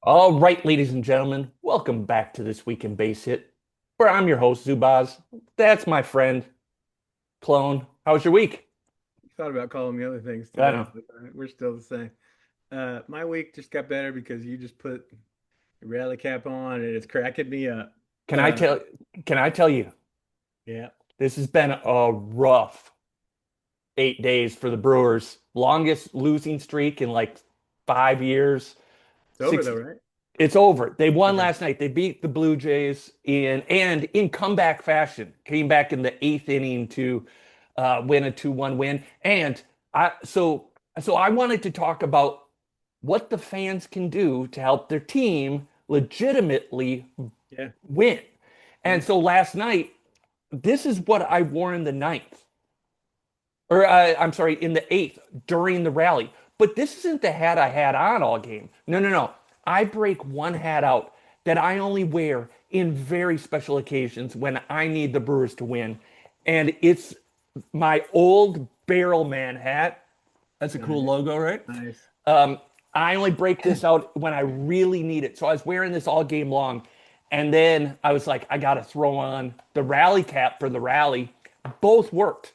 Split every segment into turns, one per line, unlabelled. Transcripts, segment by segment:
All right, ladies and gentlemen, welcome back to This Week in Base Hit, where I'm your host, Zubaz. That's my friend, Clone. How was your week?
Thought about calling me other things
I
today,
know.
but we're still the same. My week just got better because you just put your rally cap on and it's cracking me up.
Can I
Uh,
tell can I tell you,
yeah,
this has been a rough 8 days for the Brewers. Longest losing streak in like 5 years.
it's over
Six
though, right?
It's over. They won
Okay.
last night. They beat the Blue Jays in comeback fashion. Came back in the eighth inning to win a 2-1 win. And I so I wanted to talk about what the fans can do to help their team legitimately
Yeah,
win.
yeah.
And so last night, this is what I wore in the ninth, or I'm sorry, in the eighth during the rally. But this isn't the hat I had on all game. No, no, no. I break one hat out that I only wear in very special occasions when I need the Brewers to win. And it's my old Barrel Man hat. That's a cool
Nice,
logo, right?
nice.
Um, I only break this out when I really need it. So I was wearing this all game long. And then I was like, I got to throw on the rally cap for the rally. Both worked,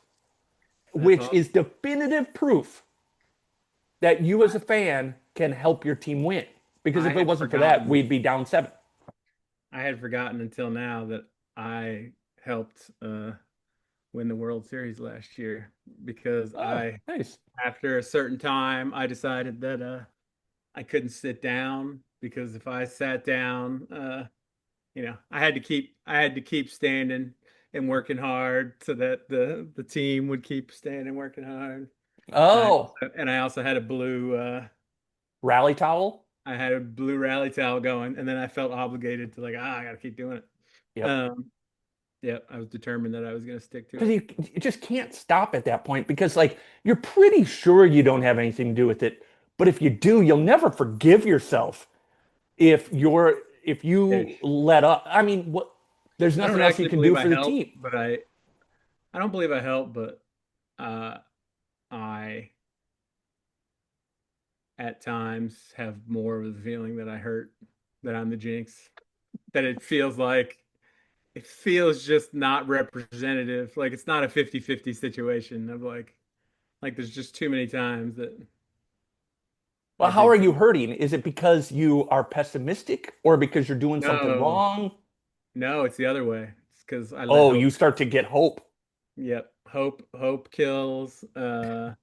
That's
which
awesome.
is definitive proof that you as a fan can help your team win. Because
I
if it
had
wasn't for that,
forgotten.
we'd be down seven.
I had forgotten until now that I helped win the World Series last year because
Oh, nice.
after a certain time, I decided that I couldn't sit down because if I sat down, I had to keep standing and working hard so that the team would keep standing working hard. And I
Oh,
and I also had a blue
rally towel.
I had a blue rally towel going, and then I felt obligated to I got to keep doing it.
Yep.
Um, yeah, I was determined that I was going to stick to
Because
it.
you just can't stop at that point because, like, you're pretty sure you don't have anything to do with it. But if you do, you'll never forgive yourself if you
Ish.
let up. I mean, what? There's
I
nothing
don't
else you
actually
can
believe
do
I
for the
helped,
team.
but I don't believe I helped, but uh, I at times have more of the feeling that I hurt, that I'm the jinx, that it feels just not representative. Like it's not a 50-50 situation of like there's just too many times that
Well,
I
how are
did
you
things.
hurting? Is it because you are pessimistic or because you're doing something
No,
wrong?
no, it's the other way. It's because I let
Oh,
hope.
you start to get hope.
Yep, hope kills. A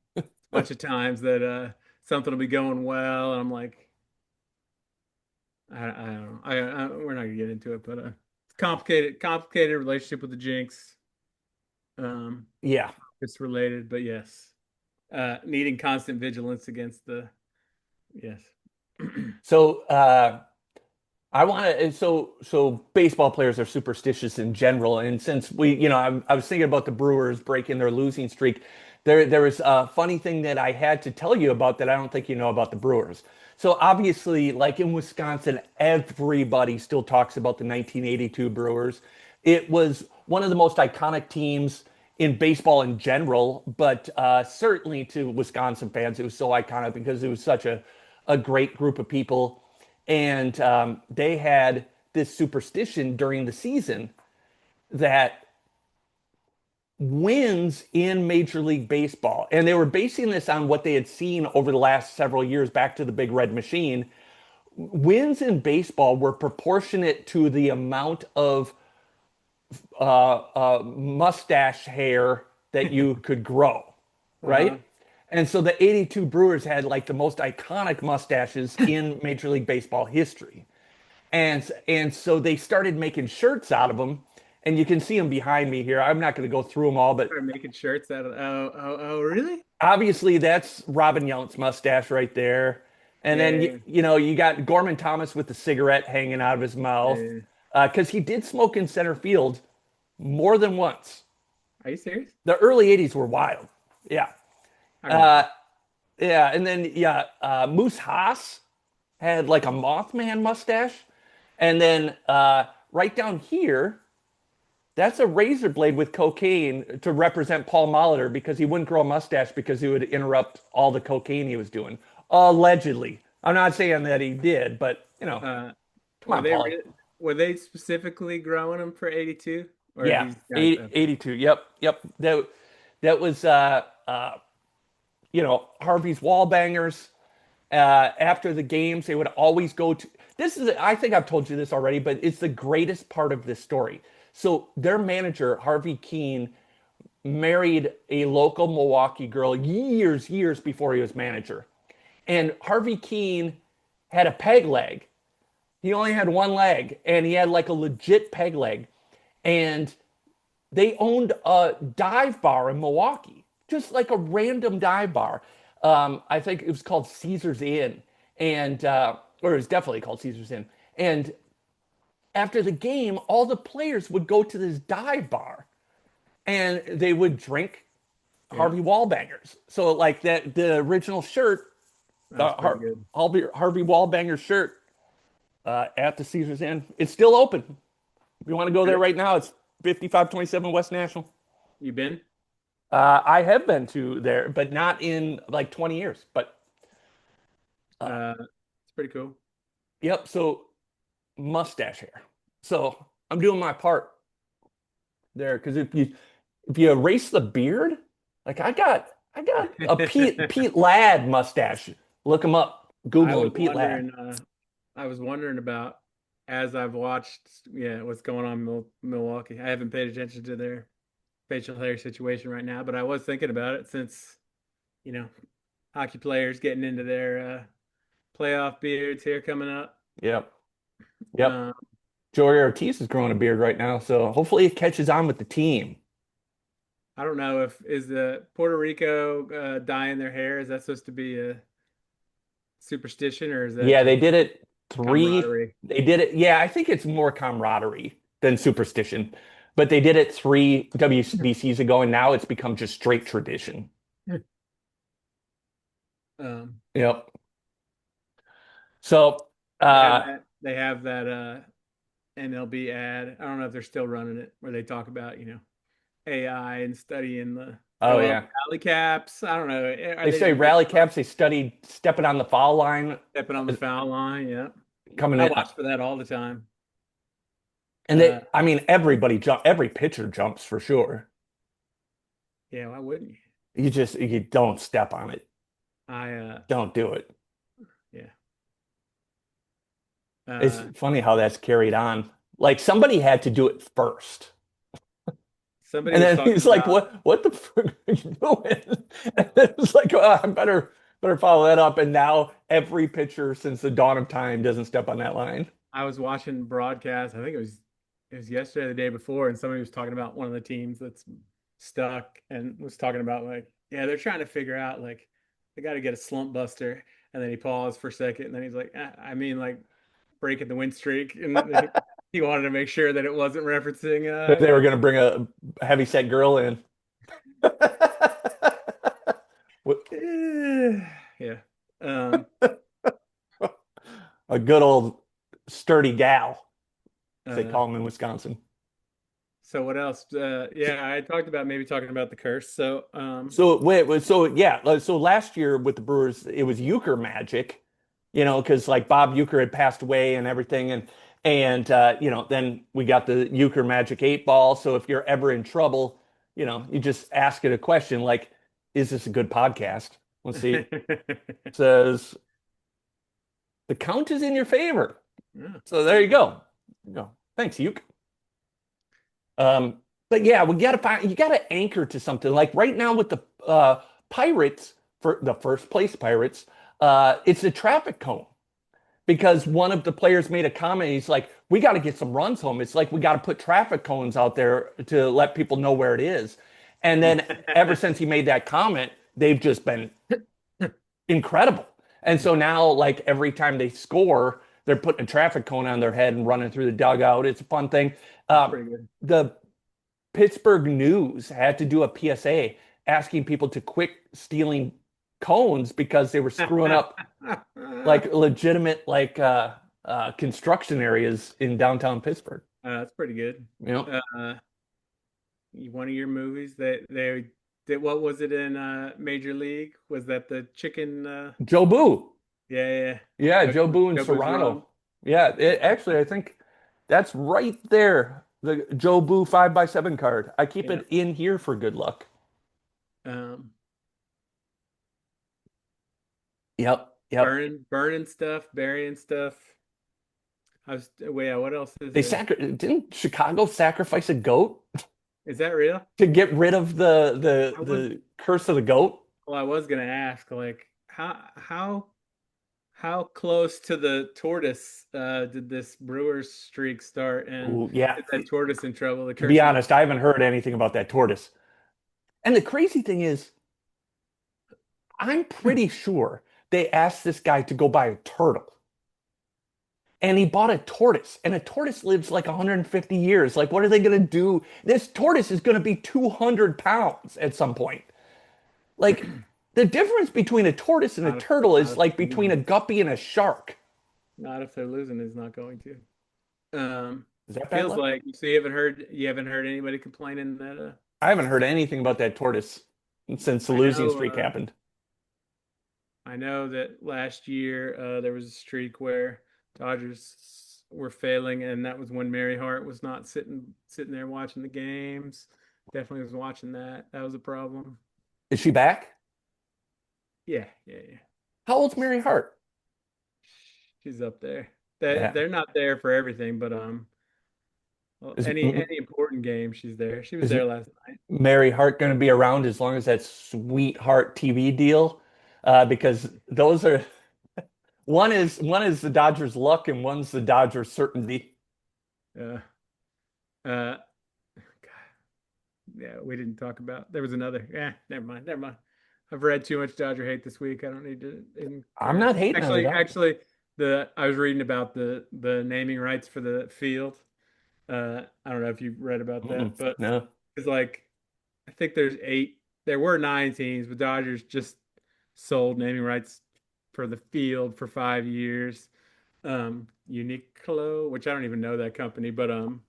bunch of times that something will be going well, and I'm like, I don't know. We're not gonna get into it, but it's complicated relationship with the jinx. Um,
Yeah.
it's related, but yes, needing constant vigilance against the yes.
So I want to. So baseball players are superstitious in general, and since I was thinking about the Brewers breaking their losing streak. There was a funny thing that I had to tell you about that I don't think you know about the Brewers. So obviously, like in Wisconsin, everybody still talks about the 1982 Brewers. It was one of the most iconic teams in baseball in general, but certainly to Wisconsin fans, it was so iconic because it was such a great group of people and they had this superstition during the season that wins in Major League Baseball, and they were basing this on what they had seen over the last several years back to the Big Red Machine. Wins in baseball were proportionate to the amount of mustache hair that you could grow, right?
Uh-huh.
And so the 82 Brewers had like the most iconic mustaches in Major League Baseball history. And so they started making shirts out of them, and you can see them behind me here. I'm not going to go through them all, but
Start making shirts out of really?
obviously that's Robin Yount's mustache right there. And then
Yeah,
you got Gorman Thomas with the cigarette hanging out of his mouth
yeah.
because he did smoke in center field more than once.
Are you serious?
The early '80s were wild. Yeah,
I gotta
uh,
check.
yeah, and then yeah, Moose Haas had like a Mothman mustache, and then right down here that's a razor blade with cocaine to represent Paul Molitor because he wouldn't grow a mustache because he would interrupt all the cocaine he was doing. Allegedly. I'm not saying that he did, but You know,
Uh,
come
were
on,
they
Paulie.
re were they specifically growing them for 82? Or
Yeah,
these guys?
80,
Okay.
82. Yep, yep. That was Harvey's Wallbangers. After the games, they would always go to this is I think I've told you this already, but it's the greatest part of this story. So their manager, Harvey Keene, married a local Milwaukee girl years before he was manager. And Harvey Keene had a peg leg. He only had one leg, and he had like a legit peg leg. And they owned a dive bar in Milwaukee, just like a random dive bar. I think it was called Caesar's Inn, and or it was definitely called Caesar's Inn. And after the game, all the players would go to this dive bar, and they would drink
Yeah,
Harvey Wallbangers. So like that, the original shirt, the
that's pretty good.
Harvey Wallbanger shirt at the Caesar's Inn, it's still open. If you want to go there right now, it's 5527 West National.
You been?
I have been to there, but not in like 20 years. But
It's pretty cool.
yep, so mustache hair. So I'm doing my part there because if you erase the beard, like I got a Pete Ladd mustache. Look him up.
I
Google
was
him, Pete Ladd.
wondering, I was wondering about as I've watched, yeah, what's going on in Milwaukee. I haven't paid attention to their facial hair situation right now, but I was thinking about it since, you know, hockey players getting into their playoff beards here coming up.
Yep. Yep.
Um,
Joey Ortiz is growing a beard right now, so hopefully it catches on with the team.
I don't know if is the Puerto Rico dyeing their hair, is that supposed to be a superstition or is that
Yeah,
just
they did it three.
camaraderie?
They did it. Yeah, I think it's more camaraderie than superstition, but they did it three WBCs ago, and now it's become just straight tradition.
Um,
Yep. So,
they have that MLB ad. I don't know if they're still running it where they talk about, AI and studying the
oh
oh
yeah,
rally caps. I don't know. Are
they
they
say
just
rally caps. They studied stepping on the foul line
stepping on the foul line? Yeah.
coming
I
in,
watch for that all the time.
and
Uh,
I mean, every pitcher jumps for sure.
yeah, why wouldn't you?
You don't step on it.
I
Don't do it.
yeah.
It's
Uh,
funny how that's carried on. Like somebody had to do it first.
somebody
And
was
then
talking
he's like,
about
"What the frick are you doing?" And then it's like, oh, I better follow that up. And now every pitcher since the dawn of time doesn't step on that line.
I was watching broadcast. I think it was yesterday or the day before, and somebody was talking about one of the teams that's stuck and was talking about like, yeah, they're trying to figure out like they got to get a slump buster. And then he paused for a second, and then he's like, I mean, like breaking the win streak, and he wanted to make sure that it wasn't referencing.
That they were going to bring a heavy set girl in.
Yeah. Um,
A good old sturdy gal, as they
uh,
call them in Wisconsin.
so what else? Yeah, I talked about maybe talking about the curse. So,
So last year with the Brewers, it was Uecker Magic, because like Bob Uecker had passed away and everything, and then we got the Uecker Magic 8 ball. So if you're ever in trouble, you just ask it a question like, "Is this a good podcast?" Let's see. It says the count is in your favor.
yeah.
So there you go. Thanks, Uecker. Um, but yeah, you gotta anchor to something. Like right now with the Pirates, for the first place Pirates, it's a traffic cone because one of the players made a comment. He's like, "We got to get some runs home. It's like we got to put traffic cones out there to let people know where it is." And then ever since he made that comment, they've just been incredible. And so now, like every time they score, they're putting a traffic cone on their head and running through the dugout. It's a fun thing.
That's pretty good.
The Pittsburgh News had to do a PSA asking people to quit stealing cones because they were screwing up like legitimate construction areas in downtown Pittsburgh.
That's pretty good.
You know,
One of your movies that they did, what was it in Major League? Was that the chicken?
Joe Boo.
Yeah, yeah.
Yeah,
Joe,
Joe Boo and
Joe Boo's Run.
Serrano. Yeah, actually, I think that's right there. The Joe Boo 5x7 card. I keep
Yeah.
it in here for good luck.
Um,
Yep, yep.
burning stuff, burying stuff. Wait, yeah, what else is there?
Didn't Chicago sacrifice a goat
Is that real?
to get rid of the
I was,
the curse of the goat?
well, I was gonna ask, like, how close to the tortoise did this Brewers streak start, and
Ooh, yeah.
is that tortoise in trouble? The
To be
curse of the
honest, I haven't heard anything about that tortoise. And the crazy thing is, I'm pretty sure they asked this guy to go buy a turtle. And he bought a tortoise, and a tortoise lives like 150 years. Like, what are they going to do? This tortoise is going to be 200 pounds at some point. Like, the difference between a tortoise and a turtle
not
is
if
like
they're
between a
losing.
guppy and a shark.
Not if they're losing, is not going to.
Is that bad
Feels
luck?
like so you haven't heard anybody complaining that
I haven't heard anything about that tortoise since the
I
losing
know
streak happened.
I know that last year there was a streak where Dodgers were failing, and that was when Mary Hart was not sitting there watching the games. Definitely was watching that. That was a problem.
Is she back?
Yeah, yeah, yeah.
How old's Mary Hart?
She's up there.
Yeah.
They're not there for everything, but well,
Is
any important game she's there. She was
is
there last night.
Mary Hart going to be around as long as that sweetheart TV deal? Because those are one is the Dodgers' luck and one's the Dodgers' certainty.
Uh, uh, yeah, we didn't talk about. There was another. Yeah, never mind. Never mind. I've read too much Dodger hate this week. I don't need to
I'm
incur.
not hating on the Dodgers.
Actually, the I was reading about the naming rights for the field. I don't know if you've read about
Mm-mm,
that, but
no.
it's like I think there's eight. There were nine teams, but Dodgers just sold naming rights for the field for 5 years. Uniqlo, which I don't even know that company,
Don't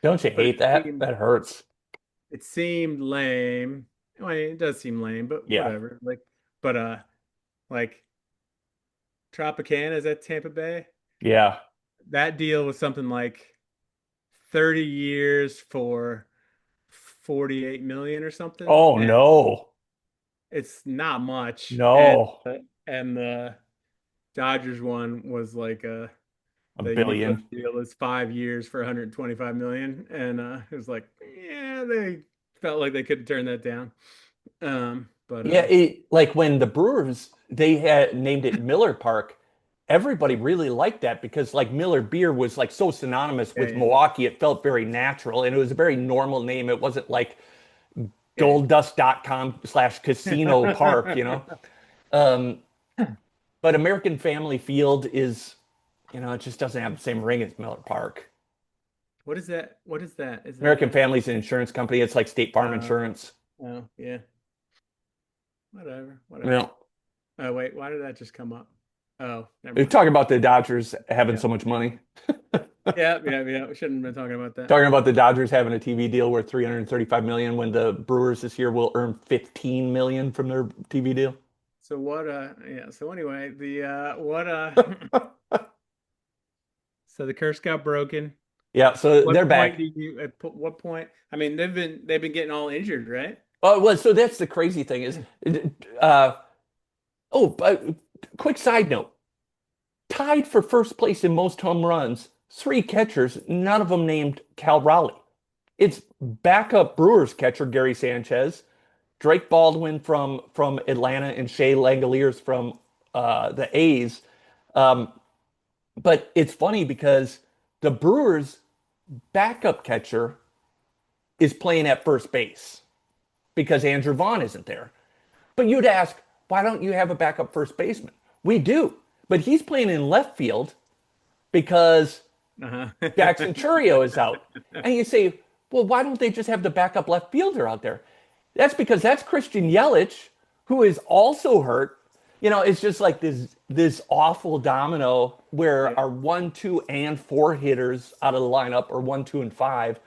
you
but
hate that? That hurts.
it seemed lame. Well, it does seem lame, but
Yeah.
whatever. But like Tropicana is at Tampa Bay.
Yeah.
That deal was something like 30 years for 48 million or something,
Oh
and
no.
it's not much.
No.
And the Dodgers one was like
A
the Uniqlo
billion.
deal is 5 years for 125 million, and it was like, yeah, they felt like they could turn that down. But
Yeah, like when the Brewers they had named it Miller Park, everybody really liked that because like Miller beer was like so synonymous
yeah,
with
yeah,
Milwaukee, it felt very natural and it was a very normal name. It wasn't like
yeah.
goldust.com/casino park, you know. Um, but American Family Field is, it just doesn't have the same ring as Miller Park.
What is that? What is that? Is that
American Family's an insurance company. It's like State Farm
uh
Insurance.
oh yeah. Whatever,
You
whatever.
know,
Oh wait, why did that just come up? Oh, never
we're
mind.
talking about the Dodgers having
Yeah.
so much money.
Yeah, yeah, yeah. We shouldn't have been talking about that.
Talking about the Dodgers having a TV deal worth 335 million when the Brewers this year will earn 15 million from their TV deal.
So what yeah, so anyway, the what so the curse got broken.
Yeah, so they're
What point
back.
do you at what point? I mean, they've been getting all injured, right?
Oh, well, so that's the crazy thing is, uh, oh, but quick side note, tied for first place in most home runs, three catchers, none of them named Cal Raleigh. It's backup Brewers catcher Gary Sanchez, Drake Baldwin from Atlanta, and Shea Langoliers from the A's. Um, but it's funny because the Brewers backup catcher is playing at first base because Andrew Vaughn isn't there. But you'd ask, why don't you have a backup first baseman? We do, but he's playing in left field because
Uh-huh.
Jackson Churio is out. And you say, well, why don't they just have the backup left fielder out there? That's because that's Christian Yelich, who is also hurt. It's just like this awful domino where
Yeah.
our 1, 2, and 4 hitters out of the lineup, or 1, 2, and 5,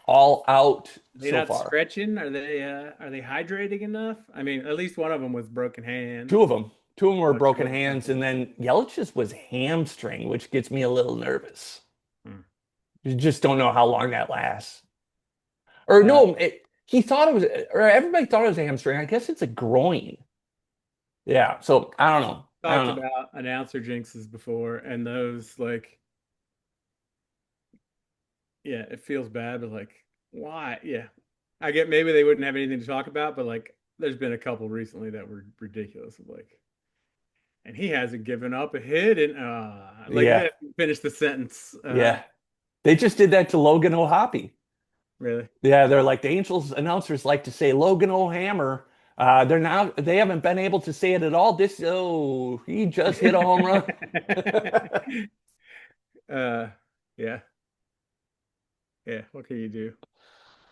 all out
They
so
not
far.
stretching? Are they hydrating enough? I mean, at least one of them was broken hand.
Two of them. Two of them were
Not
broken
sure.
hands, and then Yelich's was hamstring, which gets me a little nervous.
Hmm.
You just don't know how long that lasts. Or
Uh,
no, he thought it was, or everybody thought it was a hamstring. I guess it's a groin. Yeah. So I don't know. I don't
Talked
know.
about announcer jinxes before, and those like, yeah, it feels bad, but like, why? Yeah, I get maybe they wouldn't have anything to talk about, but like, there's been a couple recently that were ridiculous. Of like, and he hasn't given up a hit, and like,
Yeah.
finish the sentence.
Yeah. They just did that to Logan O'Hoppe.
Really?
Yeah, they're like the Angels announcers like to say Logan O'Hammer. They haven't been able to say it at all. He just hit a home run.
uh, yeah, yeah. What can you do?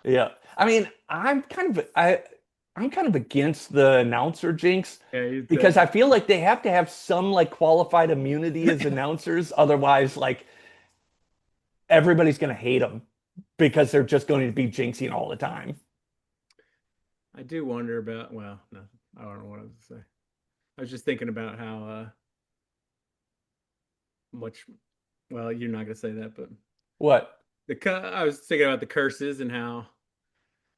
Yeah. I mean, I'm kind of against the announcer jinx
Yeah, he's
because I
dead.
feel like they have to have some like qualified immunity as announcers. Otherwise, like everybody's going to hate them because they're just going to be jinxing all the time.
I do wonder about. Well, no, I don't know what I was to say. I was just thinking about how much. Well, you're not gonna say that, but
What?
I was thinking about the curses and how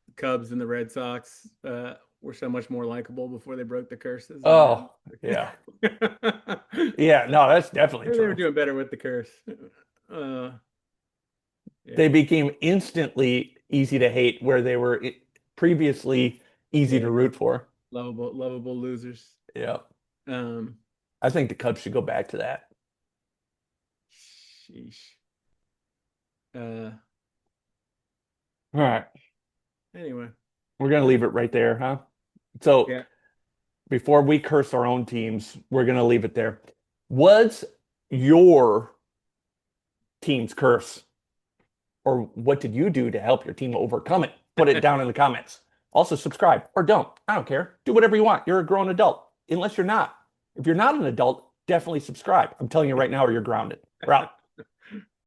the Cubs and the Red Sox were so much more likable before they broke the curses, and
Oh,
then
yeah. Yeah, no, that's definitely
they were
true.
doing better with the curse. Uh, yeah,
They became instantly easy to hate where they were previously easy
yeah,
to root for.
lovable losers.
Yeah.
Um,
I think the Cubs should go back to that.
sheesh. Uh,
All right.
anyway,
We're going to leave it right there, huh? So
yeah.
before we curse our own teams, we're going to leave it there. What's your team's curse? Or what did you do to help your team overcome it? Put it down in the comments. Also, subscribe or don't. I don't care. Do whatever you want. You're a grown adult, unless you're not. If you're not an adult, definitely subscribe. I'm telling you right now, or you're grounded. We're out.